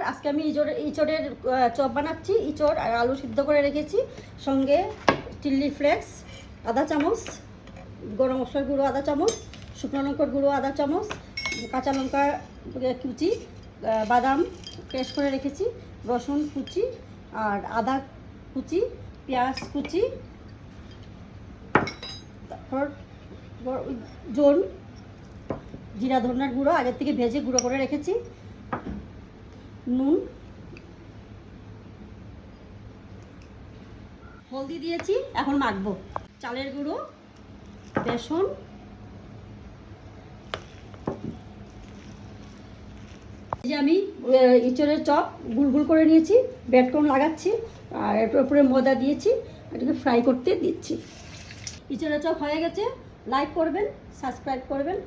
আজকে আমি ইঁচড়ের চপ বানাচ্ছি। ইঁচড় আর আলু সিদ্ধ করে রেখেছি, সঙ্গে চিলি ফ্লেক্স আধা চামচ, গরম মশলার গুঁড়ো আধা চামচ, শুকনো লঙ্কার গুঁড়ো আধা চামচ, কাঁচা লঙ্কা কুচি, বাদাম পেস্ট করে রেখেছি, রসুন কুচি আর আদা কুচি, পেঁয়াজ কুচি, তারপর জোন জিরা ধনিয়ার গুঁড়ো আগের থেকে ভেজে গুঁড়ো করে রেখেছি, নুন, হলদি দিয়েছি। এখন মাখবো। চালের গুঁড়ো, বেসন, এই যে আমি ইঁচড়ের চপ গুল গুল করে নিয়েছি, ব্রেডক্রাম্ব লাগাচ্ছি আর এটার উপরে ময়দা দিয়েছি, এটাকে ফ্রাই করতে দিচ্ছি। ইঁচড়ের চপ হয়ে গেছে। লাইক করবেন, সাবস্ক্রাইব করবেন।